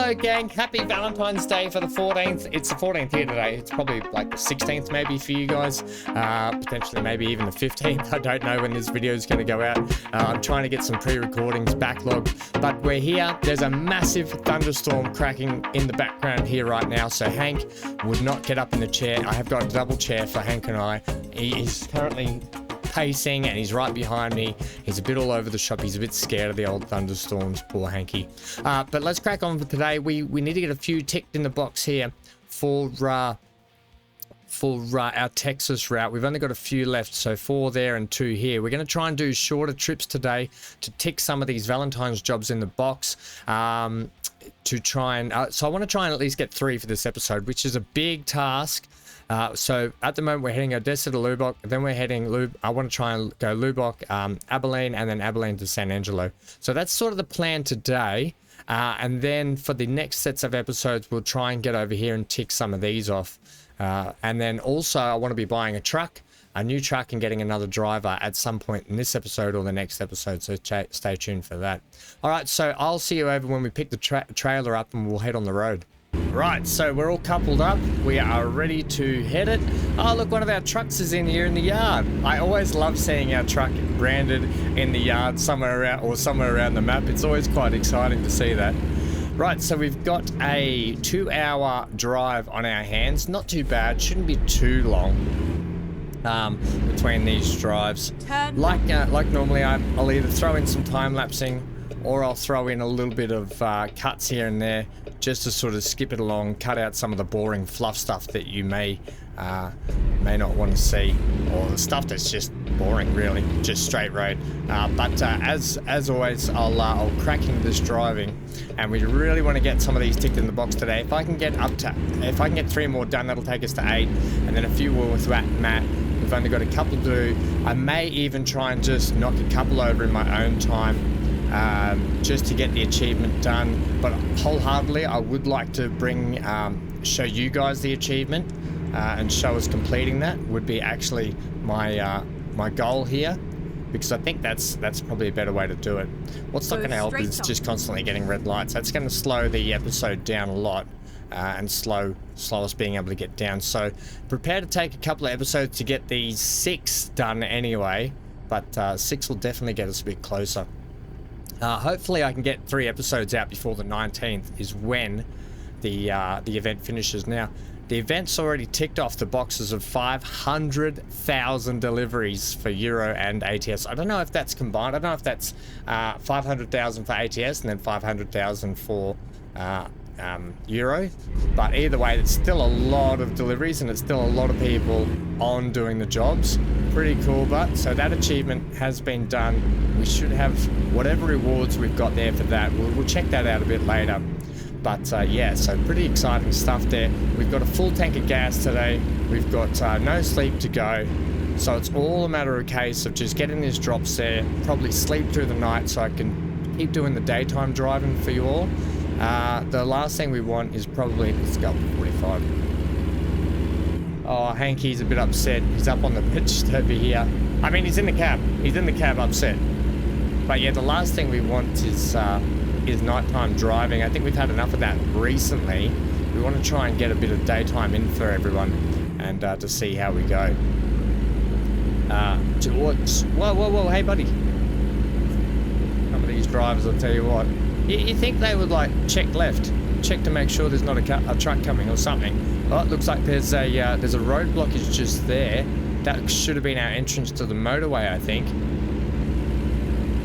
Hello gang, happy Valentine's Day for the 14th. It's the 14th here today. It's probably like the 16th maybe for you guys. Potentially maybe even the 15th. I don't know when this video is going to go out. I'm trying to get some pre-recordings backlogged, but we're here. There's a massive thunderstorm cracking in the background here right now, so Hank would not get up in the chair. I have got a double chair for Hank and I. He is currently pacing and he's right behind me. He's a bit all over the shop. He's a bit scared of the old thunderstorms, poor Hanky. But let's crack on for today. We need to get a few ticked in the box here for our Texas route. We've only got a few left, so 4 there and 2 here. We're going to try and do shorter trips today to tick some of these Valentine's jobs in the box. To try and so I want to try and at least get 3 for this episode, which is a big task. So at the moment we're heading Odessa to Lubbock, then we're heading I want to try and go Lubbock, Abilene, and then Abilene to San Angelo. So that's sort of the plan today. And then for the next sets of episodes, we'll try and get over here and tick some of these off. And then also I want to be buying a new truck and getting another driver at some point in this episode or the next episode, so stay tuned for that. All right, so I'll see you over when we pick the trailer up and we'll head on the road. Right, so we're all coupled up. We are ready to head it. Oh, look, one of our trucks is in here in the yard. I always love seeing our truck branded in the yard somewhere around the map. It's always quite exciting to see that. Right, so we've got a 2-hour drive on our hands. Not too bad, shouldn't be too long between these drives. Like normally, I'll either throw in some time-lapsing or I'll throw in a little bit of cuts here and there just to sort of skip it along, cut out some of the boring fluff stuff that you may not want to see, or the stuff that's just boring, really, just straight road. But as always, I'll crack into this driving, and we really want to get some of these ticked in the box today. If I can get 3 more done, that'll take us to 8, and then a few more with Matt. We've only got a couple to do. I may even try and just knock a couple over in my own time, just to get the achievement done. But wholeheartedly, I would like to show you guys the achievement and show us completing that. Would be actually my goal here, because I think that's probably a better way to do it. What's not going to help is just constantly getting red lights. That's going to slow the episode down a lot, and slow us being able to get down. So prepare to take a couple of episodes to get these 6 done anyway, but 6 will definitely get us a bit closer. Hopefully I can get 3 episodes out before the 19th is when the event finishes. Now, the event's already ticked off the boxes of 500,000 deliveries for Euro and ATS. I don't know if that's combined. I don't know if that's 500,000 for ATS and then 500,000 for Euro. But either way, it's still a lot of deliveries and it's still a lot of people on doing the jobs. Pretty cool, but so that achievement has been done. We should have whatever rewards we've got there for that. We'll check that out a bit later. But yeah, so pretty exciting stuff there. We've got a full tank of gas today. We've got no sleep to go. So it's all a matter of case of just getting these drops there, probably sleep through the night so I can keep doing the daytime driving for you all. The last thing we want is probably, let's go up to 45. Oh, Hanky's a bit upset. He's up on the pitch over here. I mean, he's in the cab. He's in the cab upset. But yeah, the last thing we want is nighttime driving. I think we've had enough of that recently. We want to try and get a bit of daytime in for everyone, and to see how we go. Whoa, hey buddy. Some of these drivers, I'll tell you what. You think they would like check left, check to make sure there's not a truck coming or something. Oh, it looks like there's a road blockage just there. That should have been our entrance to the motorway, I think.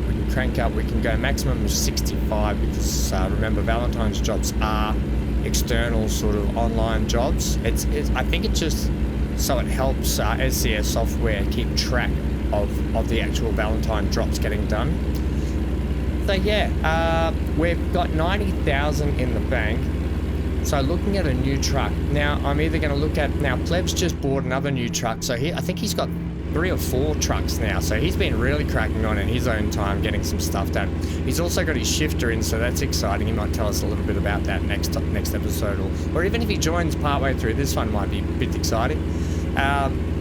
We can crank up. We can go maximum of 65 because remember, Valentine's jobs are external sort of online jobs. I think it's just so it helps SCS software keep track of the actual Valentine drops getting done. So yeah, we've got 90,000 in the bank. So looking at a new truck. Now I'm either going to look at, now Pleb's just bought another new truck. So I think he's got 3 or 4 trucks now. So he's been really cracking on in his own time, getting some stuff done. He's also got his shifter in, so that's exciting. He might tell us a little bit about that next episode, or even if he joins partway through, this one might be a bit exciting.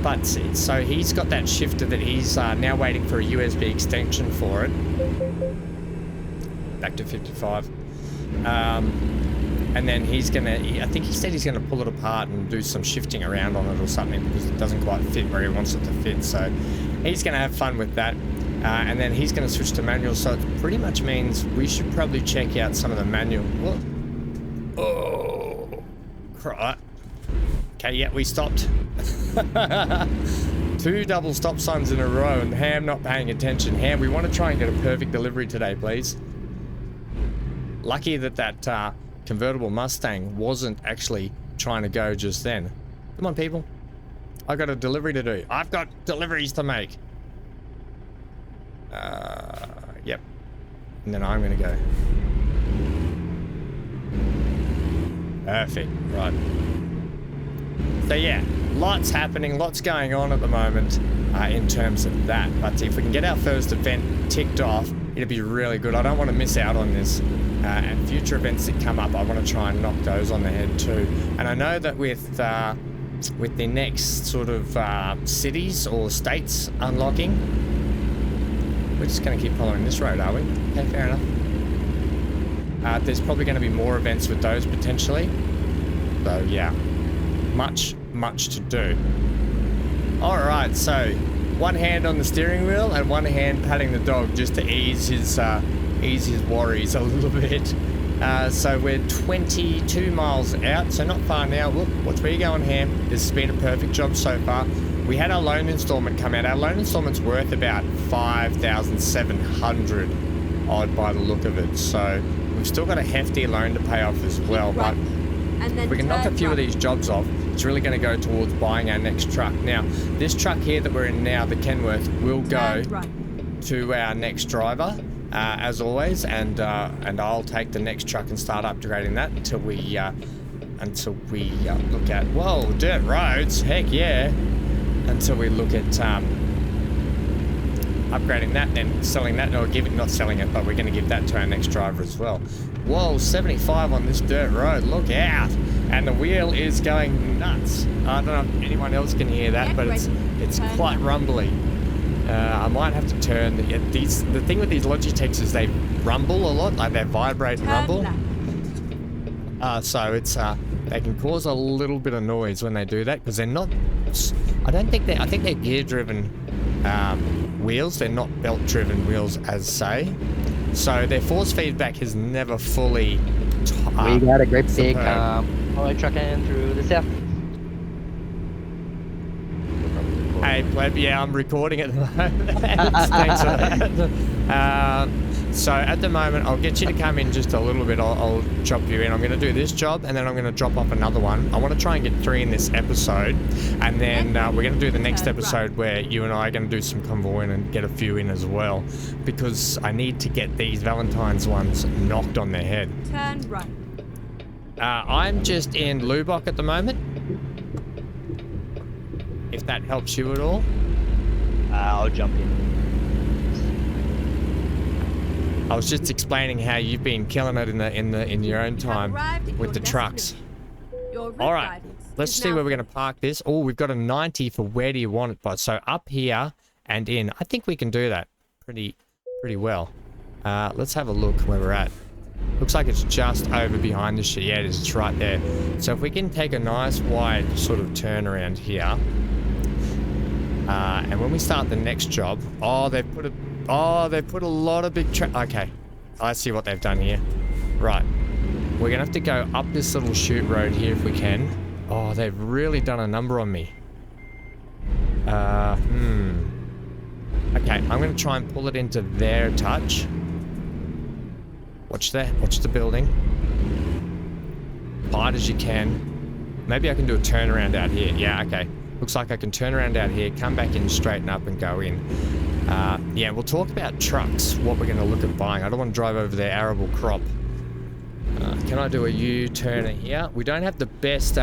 But so he's got that shifter that he's now waiting for a USB extension for it. Back to 55. and then he's gonna, I think he said he's gonna pull it apart and do some shifting around on it or something because it doesn't quite fit where he wants it to fit. So he's gonna have fun with that. And then he's gonna switch to manual, so it pretty much means we should probably check out some of the manual. Whoa. Oh, right. Okay, yeah, we stopped. 2 double stop signs in a row and Ham not paying attention. Ham, we want to try and get a perfect delivery today, please. Lucky that convertible Mustang wasn't actually trying to go just then. Come on, people. I got a delivery to do. I've got deliveries to make. Yep. And then I'm going to go. Perfect. Right. So yeah, lots happening, lots going on at the moment in terms of that. But if we can get our first event ticked off, it'll be really good. I don't want to miss out on this. And future events that come up, I want to try and knock those on the head too. And I know that with the next sort of cities or states unlocking, we're just going to keep following this road, are we? Okay, fair enough. There's probably going to be more events with those potentially. So yeah, much to do. All right, so one hand on the steering wheel and one hand patting the dog just to ease his worries a little bit. So we're 22 miles out, so not far now. Look, watch where you're going, Ham. This has been a perfect job so far. We had our loan installment come out. Our loan installment's worth about 5,700 odd by the look of it. So we've still got a hefty loan to pay off as well. But if we can knock a few of these jobs off, it's really going to go towards buying our next truck. Now, this truck here that we're in now, the Kenworth, will go to our next driver, as always, and I'll take the next truck and start upgrading that until we look at, whoa, dirt roads, heck yeah, until we look at upgrading that, then selling that, or not selling it, but we're going to give that to our next driver as well. Whoa, 75 on this dirt road, look out. And the wheel is going nuts. I don't know if anyone else can hear that, but it's quite rumbly. I might have to turn. The thing with these Logitechs is they rumble a lot, like they vibrate and rumble. So it's they can cause a little bit of noise when they do that because they're not. I think they're gear-driven wheels. They're not belt-driven wheels as say. So their force feedback is never fully. We got a great big trucking through the south. Hey, pleb, yeah, I'm recording at the moment. Thanks for that. So at the moment, I'll get you to come in just a little bit. I'll drop you in. I'm going to do this job, and then I'm going to drop off another one. I want to try and get 3 in this episode, and then we're going to do the next episode where you and I are going to do some convoying and get a few in as well, because I need to get these Valentine's ones knocked on their head. Turn right. I'm just in Lubbock at the moment. If that helps you at all. I'll jump in. I was just explaining how you've been killing it in your own time with the trucks. All right, let's see where we're going to park this. Oh, we've got a 90 for where do you want it by. So up here and in. I think we can do that pretty well. Let's have a look where we're at. Looks like it's just over behind the shit. Yeah, it is. It's right there. So if we can take a nice wide sort of turn around here. And when we start the next job, they've put a lot of big okay, I see what they've done here. Right, we're gonna have to go up this little shoot road here if we can. Oh, they've really done a number on me. Okay, I'm gonna try and pull it into their touch. Watch the building. Tight as you can. Maybe I can do a turnaround out here. Yeah, okay. Looks like I can turn around out here, come back in, straighten up and go in. Yeah, we'll talk about trucks, what we're going to look at buying. I don't want to drive over their arable crop. Can I do a U-turn here? We don't have the best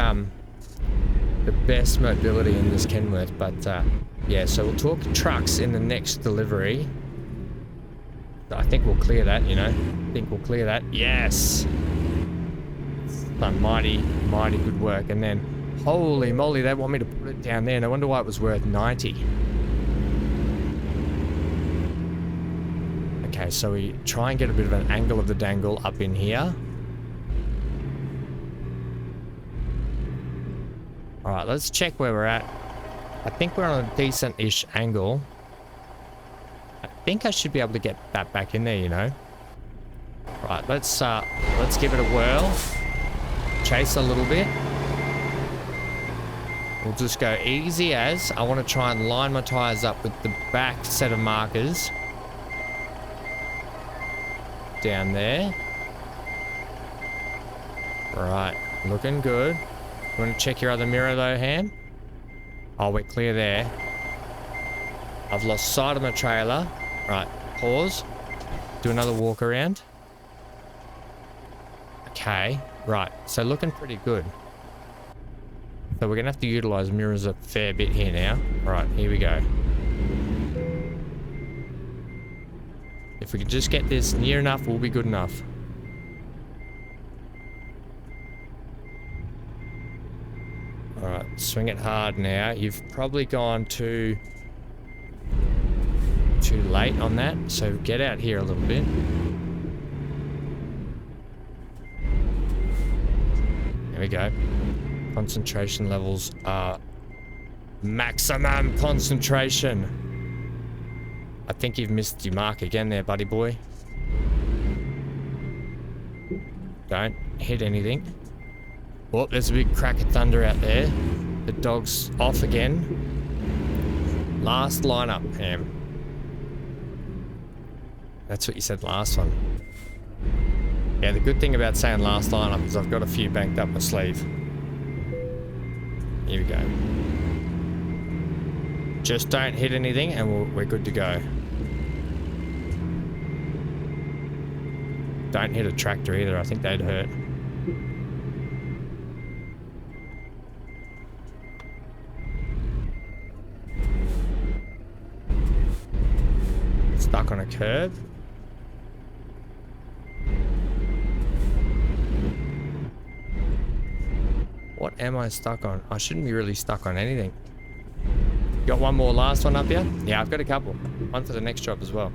mobility in this Kenworth, but yeah, so we'll talk trucks in the next delivery. I think we'll clear that, you know. I think we'll clear that. Yes! Done mighty good work. And then, holy moly, they want me to put it down there. No wonder why it was worth 90. Okay, so we try and get a bit of an angle of the dangle up in here. All right, let's check where we're at. I think we're on a decent-ish angle. I think I should be able to get that back in there, you know. Right, let's give it a whirl. Chase a little bit. We'll just go easy as. I want to try and line my tires up with the back set of markers. Down there. Right, looking good. You want to check your other mirror though, Ham? Oh, we're clear there. I've lost sight of my trailer. Right, pause. Do another walk around. Okay, right. So looking pretty good. So we're going to have to utilize mirrors a fair bit here now. Right, here we go. If we can just get this near enough, we'll be good enough. Alright, swing it hard now. You've probably gone too late on that, so get out here a little bit. There we go. Concentration levels are maximum concentration. I think you've missed your mark again there, buddy boy. Don't hit anything. Oh, there's a big crack of thunder out there. The dog's off again. Last lineup, Ham. That's what you said last one. Yeah, the good thing about saying last lineup is I've got a few banked up my sleeve. Here we go. Just don't hit anything and we're good to go. Don't hit a tractor either. I think they'd hurt. Stuck on a curb. What am I stuck on? I shouldn't be really stuck on anything. Got one more last one up here? Yeah, I've got a couple. One for the next job as well.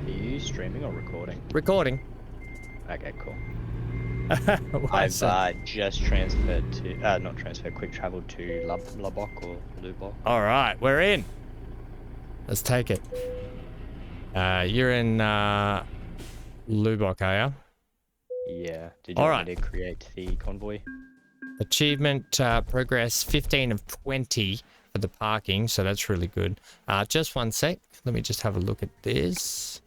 Are you streaming or recording? Recording. Okay, cool. I've just transferred to, not transferred, quick traveled to Lubbock or Lubbock. All right, we're in. Let's take it. You're in Lubbock, are you? Yeah. Did you want me to create the convoy? Achievement progress 15 of 20 for the parking, so that's really good. Just one sec. Let me just have a look at this.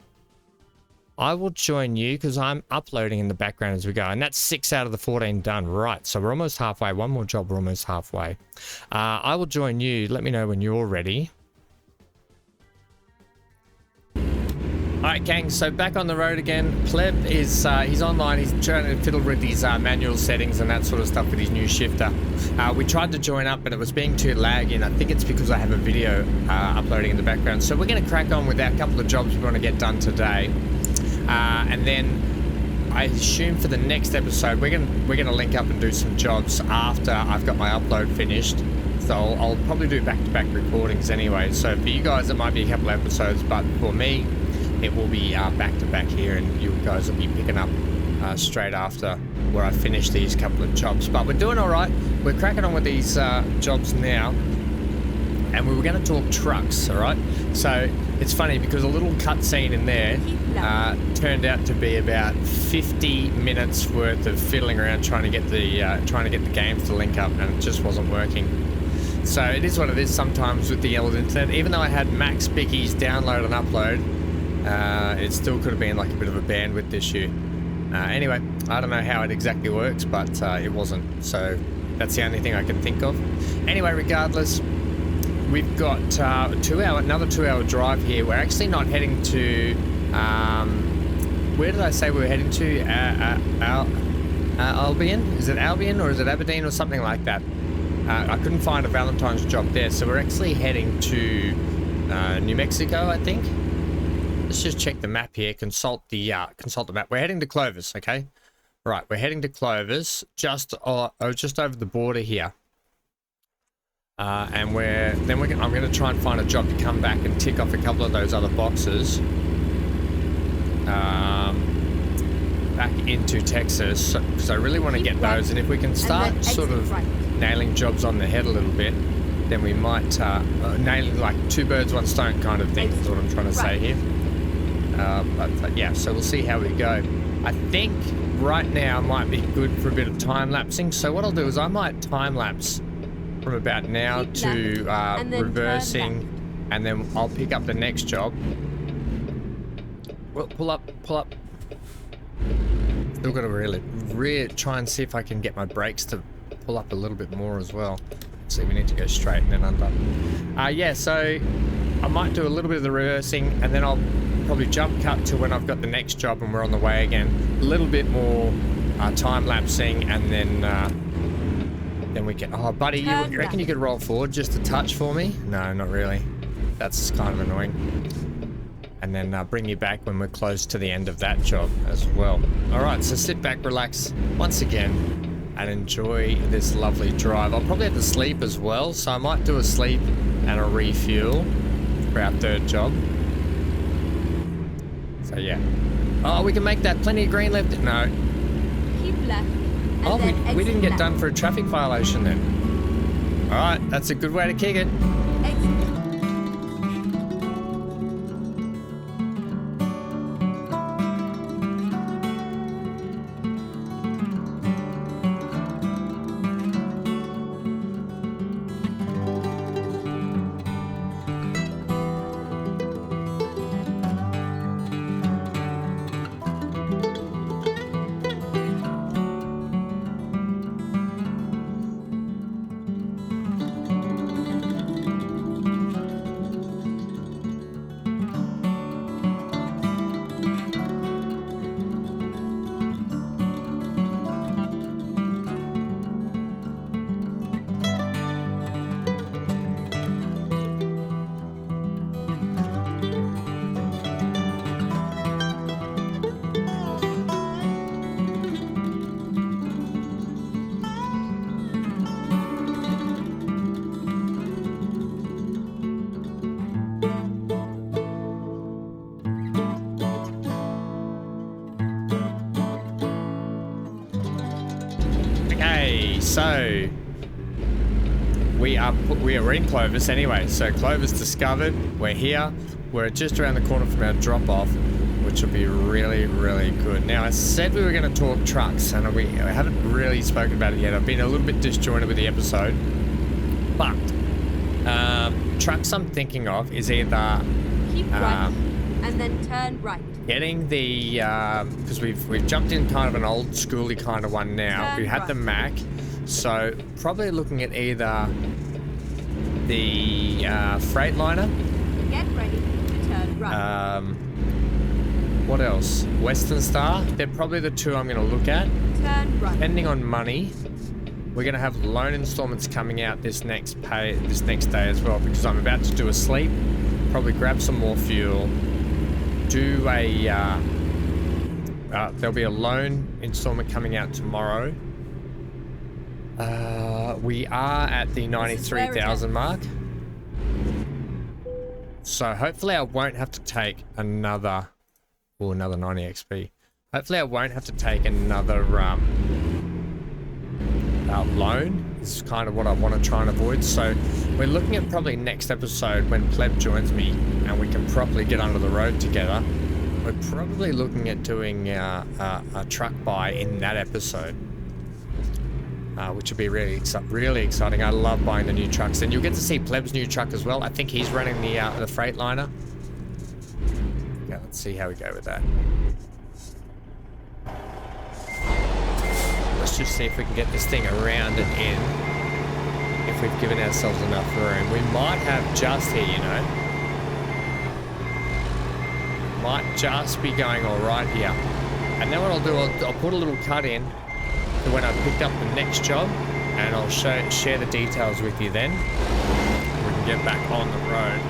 I will join you because I'm uploading in the background as we go, and that's 6 out of the 14 done. Right, so we're almost halfway. One more job, we're almost halfway. I will join you. Let me know when you're ready. All right, gang, so back on the road again. Pleb is, he's online. He's trying to fiddle with his manual settings and that sort of stuff with his new shifter. We tried to join up, but it was being too laggy, and I think it's because I have a video uploading in the background. So we're going to crack on with our couple of jobs we want to get done today. And then I assume for the next episode, we're gonna link up and do some jobs after I've got my upload finished. So I'll probably do back-to-back recordings anyway. So for you guys, it might be a couple of episodes, but for me, it will be back-to-back here, and you guys will be picking up straight after where I finish these couple of jobs. But we're doing all right. We're cracking on with these jobs now, and we were going to talk trucks, all right? So it's funny because a little cutscene in there turned out to be about 50 minutes worth of fiddling around trying to get the games to link up, and it just wasn't working. So it is what it is sometimes with the old internet. Even though I had max bickies download and upload, it still could have been like a bit of a bandwidth issue. Anyway, I don't know how it exactly works, but it wasn't. So that's the only thing I can think of. Anyway, regardless, we've got another 2-hour drive here. We're actually not heading to, where did I say we were heading to? Albion? Is it Albion or is it Aberdeen or something like that? I couldn't find a Valentine's job there, so we're actually heading to New Mexico, I think. Let's just check the map here. Consult the map. We're heading to Clovis, okay? Right, we're heading to Clovis, just over the border here. And I'm going to try and find a job to come back and tick off a couple of those other boxes. Back into Texas because I really want to get those. And if we can start sort of nailing jobs on the head a little bit, then we might nailing like two birds, one stone kind of thing is what I'm trying to say here. But yeah, so we'll see how we go. I think right now might be good for a bit of time lapsing. So what I'll do is I might time lapse from about now to reversing, and then I'll pick up the next job. Well, pull up. Still got to really try and see if I can get my brakes to pull up a little bit more as well. See, we need to go straight and then under. Yeah, so I might do a little bit of the reversing, and then I'll probably jump cut to when I've got the next job and we're on the way again. A little bit more time lapsing, and then we can. Oh, buddy, you reckon you could roll forward just a touch for me? No, not really. That's kind of annoying. And then bring you back when we're close to the end of that job as well. All right, so sit back, relax once again, and enjoy this lovely drive. I'll probably have to sleep as well, so I might do a sleep and a refuel for our third job. So yeah. Oh, we can make that. Plenty of green left. No. Keep left. Oh, we didn't get done for a traffic violation then. All right, that's a good way to kick it. Exit. So we are in Clovis anyway. So Clovis discovered. We're here. We're just around the corner from our drop-off, which will be really, really good. Now, I said we were going to talk trucks, and we haven't really spoken about it yet. I've been a little bit disjointed with the episode, but trucks I'm thinking of is either keep right and then turn right. Getting the because we've jumped in kind of an old schooly kind of one now. We had the Mac, so probably looking at either the Freightliner. Get ready to turn right. What else? Western Star. They're probably the two I'm going to look at. Turn right. Depending on money, we're going to have loan installments coming out this next day as well, because I'm about to do a sleep, probably grab some more fuel. Do a there'll be a loan installment coming out tomorrow. We are at the 93,000 mark, so hopefully I won't have to take another 90 XP. Hopefully I won't have to take another loan. This is kind of what I want to try and avoid. So we're looking at probably next episode when Pleb joins me and we can properly get under the road together. We're probably looking at doing a truck buy in that episode, which will be really exciting. I love buying the new trucks, and you'll get to see Pleb's new truck as well. I think he's running the Freightliner. Okay, let's see how we go with that. Let's just see if we can get this thing around and in, if we've given ourselves enough room. We might have just here, you know. Might just be going all right here. And then what I'll do, I'll put a little cut in to when I picked up the next job, and I'll share the details with you then. We can get back on the road.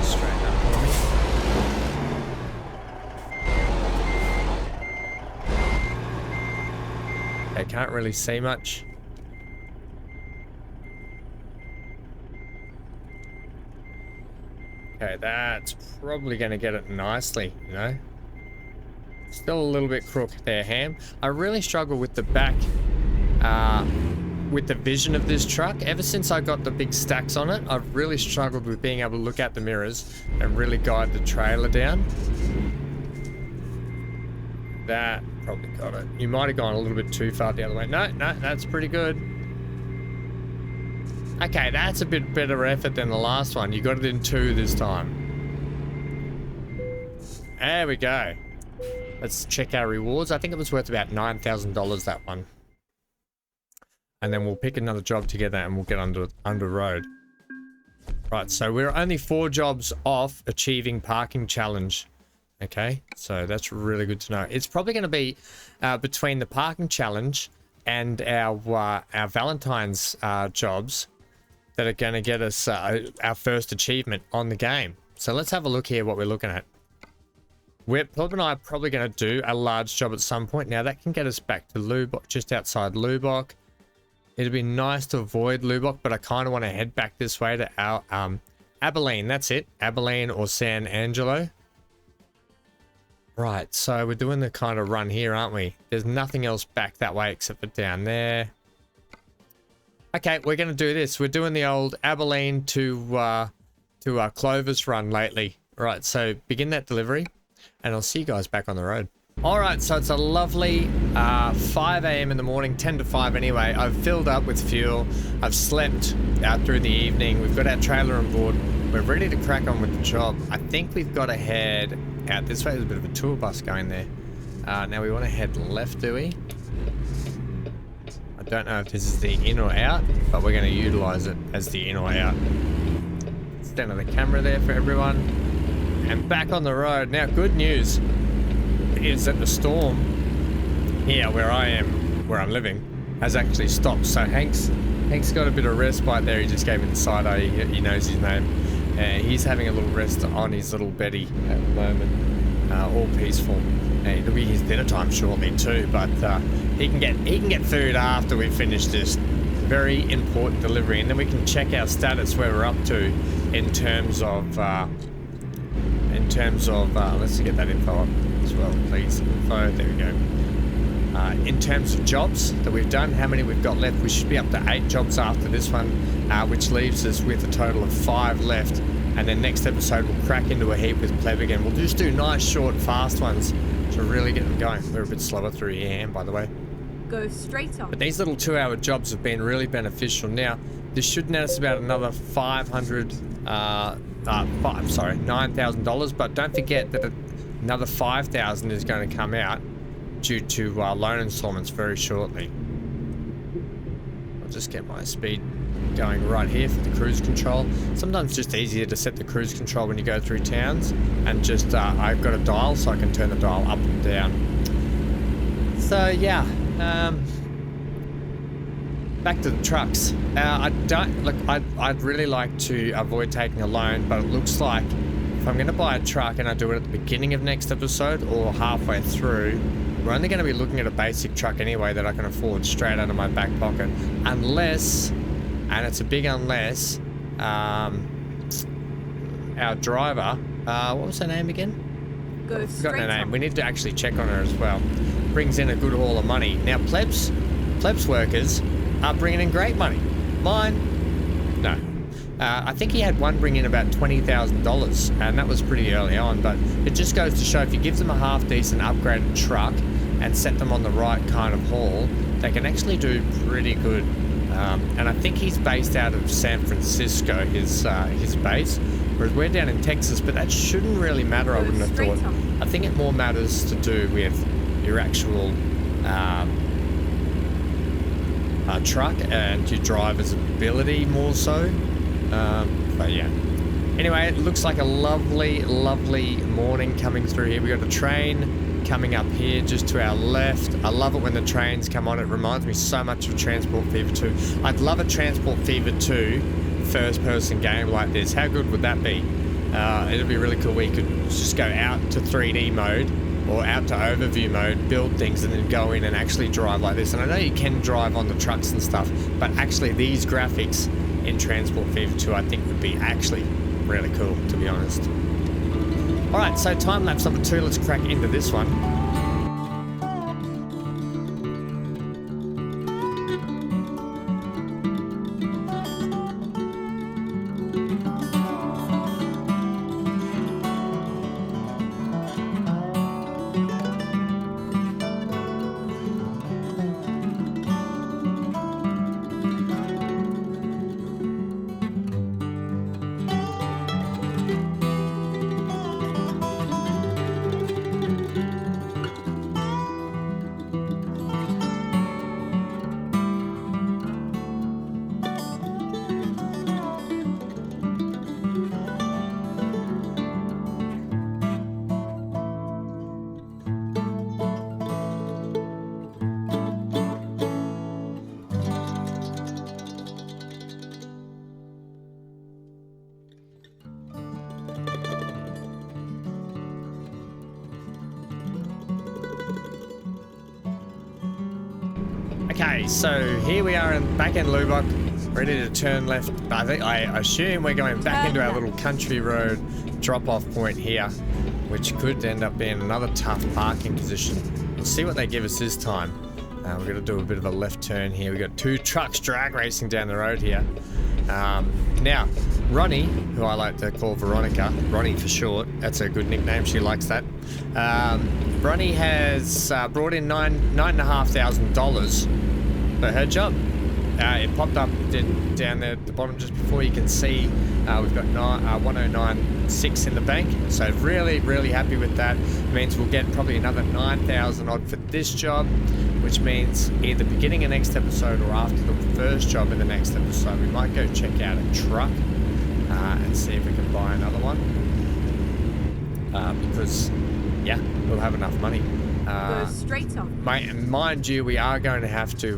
Straighten up for me. I can't really see much. Okay, that's probably going to get it nicely, you know. Still a little bit crooked there, Ham. I really struggle with the back, with the vision of this truck. Ever since I got the big stacks on it, I've really struggled with being able to look at the mirrors and really guide the trailer down. That probably got it. You might have gone a little bit too far the other way. No, that's pretty good. Okay, that's a bit better effort than the last one. You got it in 2 this time. There we go. Let's check our rewards. I think it was worth about $9,000, that one. And then we'll pick another job together and we'll get under road. Right, so we're only 4 jobs off achieving parking challenge. Okay, so that's really good to know. It's probably going to be between the parking challenge and our Valentine's jobs that are going to get us our first achievement on the game. So let's have a look here what we're looking at. Pleb and I are probably going to do a large job at some point. Now that can get us back to Lubbock, just outside Lubbock. It'd be nice to avoid Lubbock, but I kind of want to head back this way to our Abilene. That's it, Abilene or San Angelo. Right, so we're doing the kind of run here, aren't we? There's nothing else back that way except for down there. Okay, we're going to do this. We're doing the old Abilene to Clovis run lately. Right, so begin that delivery. And I'll see you guys back on the road. All right, so it's a lovely 5 a.m. in the morning, 10 to 5 anyway. I've filled up with fuel. I've slept out through the evening. We've got our trailer on board. We're ready to crack on with the job. I think we've got to head out this way. There's a bit of a tour bus going there. Now we want to head left, do we? I don't know if this is the in or out, but we're going to utilize it as the in or out. Stand on the camera there for everyone. And back on the road. Now, good news is that the storm here where I am, where I'm living, has actually stopped. So Hank's got a bit of respite there. He just gave me the side eye. He knows his name. He's having a little rest on his little beddy at the moment. All peaceful. It'll be his dinner time shortly too, but he can get food after we finish this very important delivery, and then we can check our status where we're up to in terms of let's get that info up as well, please. Info, there we go. In terms of jobs that we've done, how many we've got left, we should be up to 8 jobs after this one, which leaves us with a total of 5 left. And then next episode we'll crack into a heap with Pleb again. We'll just do nice, short, fast ones to really get them going. We're a bit slower through here, by the way. Go straight on. But these little 2-hour jobs have been really beneficial. Now, this should net us about another $9,000, but don't forget that another $5,000 is going to come out due to loan installments very shortly. I'll just get my speed going right here for the cruise control. Sometimes it's just easier to set the cruise control when you go through towns, and just I've got a dial so I can turn the dial up and down. So yeah, back to the trucks. I'd really like to avoid taking a loan, but it looks like if I'm going to buy a truck and I do it at the beginning of next episode or halfway through, we're only going to be looking at a basic truck anyway that I can afford straight out of my back pocket, unless, and it's a big unless, our driver, what was her name again? Go straight her name. on. We need to actually check on her as well. Brings in a good haul of money. Now plebs workers are bringing in great money. Mine, no. I think he had one bring in about $20,000, and that was pretty early on, but it just goes to show if you give them a half-decent upgraded truck and set them on the right kind of haul, they can actually do pretty good. And I think he's based out of San Francisco, his base, whereas we're down in Texas, but that shouldn't really matter, I wouldn't have thought. I think it more matters to do with your actual truck and your driver's ability more so. But yeah. Anyway, it looks like a lovely, lovely morning coming through here. We got a train coming up here just to our left. I love it when the trains come on. It reminds me so much of Transport Fever 2. I'd love a Transport Fever 2 first-person game like this. How good would that be? It'd be really cool where you could just go out to 3D mode or out to overview mode, build things, and then go in and actually drive like this. And I know you can drive on the trucks and stuff, but actually these graphics in Transport Fever 2 I think would be actually really cool, to be honest. Alright, so time lapse number 2, let's crack into this one. Okay, so here we are in back in Lubbock, ready to turn left. I assume we're going back into our little country road drop-off point here, which could end up being another tough parking position. We'll see what they give us this time. We're going to do a bit of a left turn here. We've got 2 trucks drag racing down the road here. Now, Ronnie, who I like to call Veronica, Ronnie for short, that's a good nickname, she likes that. Ronnie has brought in $9,500 for her job. It popped up down there at the bottom just before. You can see we've got 109.6 in the bank, so really, really happy with that. It means we'll get probably another 9,000 odd for this job, which means either beginning of next episode or after the first job in the next episode, we might go check out a truck and see if we can buy another one. Because, yeah, we'll have enough money. Go straight on. Mind you, we are going to have to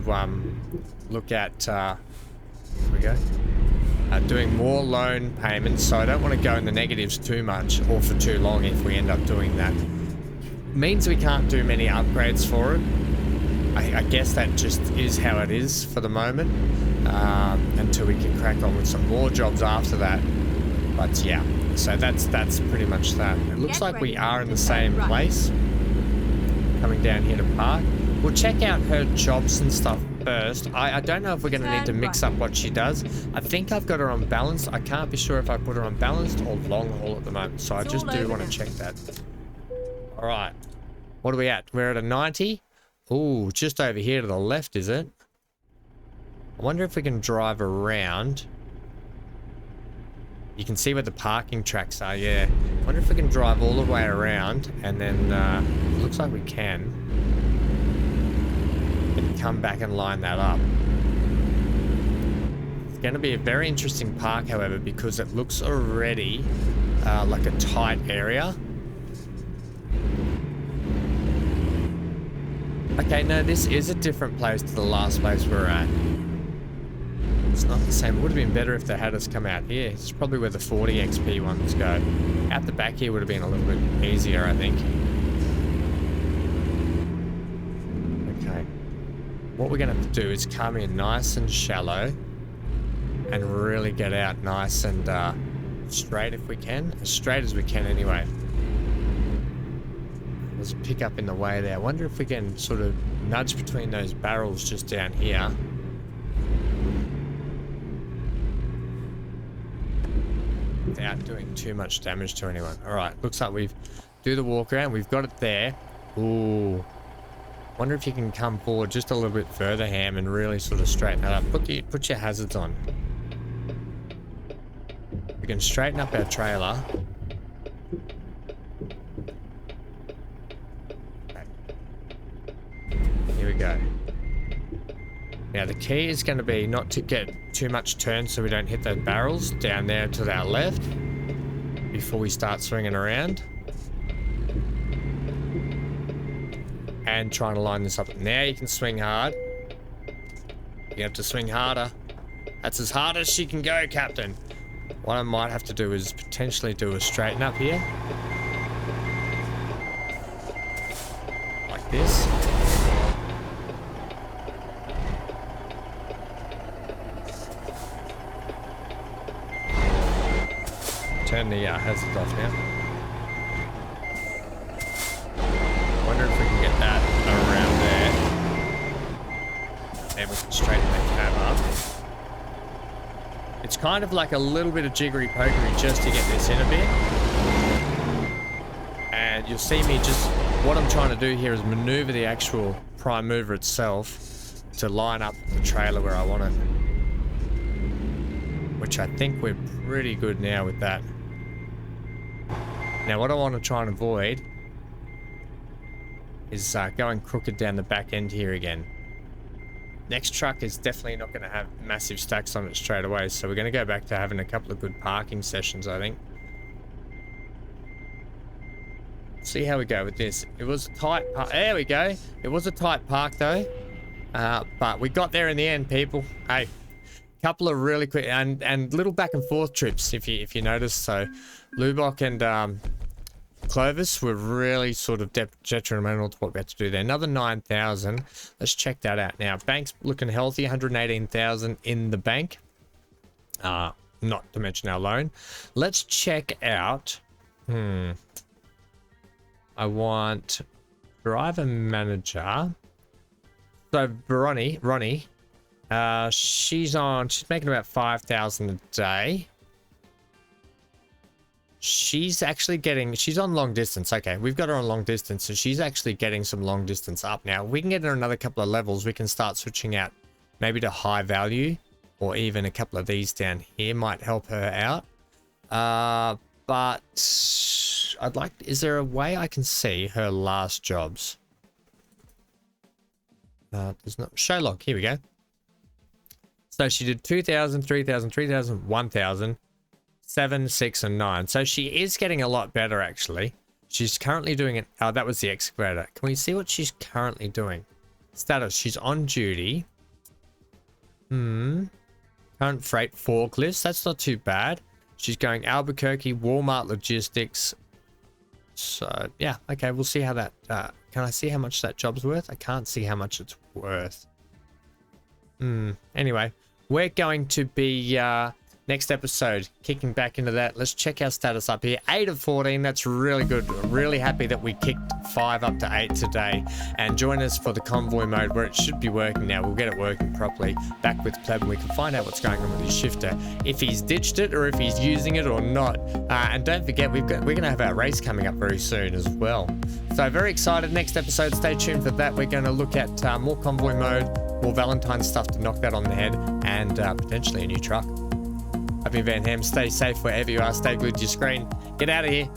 look at, here we go, doing more loan payments, so I don't want to go in the negatives too much or for too long if we end up doing that. Means we can't do many upgrades for it. I guess that just is how it is for the moment, until we can crack on with some more jobs after that. But yeah, so that's pretty much that. It looks like we are in the same place, coming down here to park. We'll check out her jobs and stuff first. I don't know if we're going to need to mix up what she does. I think I've got her on balanced. I can't be sure if I put her on balanced or long haul at the moment, so I just do want to check that. All right, what are we at? We're at a 90. Ooh, just over here to the left, is it? I wonder if we can drive around. You can see where the parking tracks are, yeah. I wonder if we can drive all the way around, and then it looks like we can. And come back and line that up. It's going to be a very interesting park, however, because it looks already like a tight area. Okay, no, this is a different place to the last place we're at. It's not the same. It would have been better if they had us come out here. It's probably where the 40 XP ones go. Out the back here would have been a little bit easier, I think. Okay. What we're going to have to do is come in nice and shallow and really get out nice and straight if we can. As straight as we can anyway. There's a pickup in the way there. I wonder if we can sort of nudge between those barrels just down here. Without doing too much damage to anyone. Alright, looks like we've do the walk around. We've got it there. Ooh. Wonder if you can come forward just a little bit further, Ham, and really sort of straighten that up. Put your hazards on. We can straighten up our trailer. Here we go. Now the key is going to be not to get too much turn so we don't hit those barrels down there to our left before we start swinging around. And trying to line this up. Now you can swing hard. You have to swing harder. That's as hard as she can go, Captain. What I might have to do is potentially do a straighten up here. Like this. Turn the hazards off now. Wonder if we can get that around there. Then we can straighten that cab up. It's kind of like a little bit of jiggery pokery just to get this in a bit. And you'll see me just, what I'm trying to do here is maneuver the actual prime mover itself to line up the trailer where I want it. Which I think we're pretty good now with that. Now what I want to try and avoid is going crooked down the back end here again. Next truck is definitely not going to have massive stacks on it straight away, so we're going to go back to having a couple of good parking sessions, I think. See how we go with this. It was a tight park. There we go. It was a tight park though, but we got there in the end, people. Hey. Couple of really quick and little back and forth trips if you notice. So Lubbock and Clovis were really sort of detrimental to what we had to do there. Another 9,000. Let's check that out now. Bank's looking healthy. 118,000 in the bank. Not to mention our loan. Let's check out. I want driver manager. So Ronnie, she's making about 5,000 a day. She's on long distance. Okay, we've got her on long distance, so she's actually getting some long distance up now. We can get her another couple of levels. We can start switching out maybe to high value, or even a couple of these down here might help her out. But is there a way I can see her last jobs? There's not show log. Here we go. So she did 2,000, 3,000, 3,000, 1,000, 7, 6, and 9. So she is getting a lot better, actually. She's currently doing it. Oh, that was the excavator. Can we see what she's currently doing? Status. She's on duty. Current freight forklifts. That's not too bad. She's going Albuquerque, Walmart Logistics. So, yeah. Okay, we'll see how that... can I see how much that job's worth? I can't see how much it's worth. Anyway, we're going to be... next episode, kicking back into that. Let's check our status up here. 8 of 14. That's really good. Really happy that we kicked 5 up to 8 today. And join us for the convoy mode where it should be working now. We'll get it working properly. Back with Pleb, and we can find out what's going on with his shifter. If he's ditched it or if he's using it or not. And don't forget, we're going to have our race coming up very soon as well. So very excited. Next episode, stay tuned for that. We're going to look at more convoy mode, more Valentine's stuff to knock that on the head, and potentially a new truck. I've been Van Ham. Stay safe wherever you are. Stay glued to your screen. Get out of here.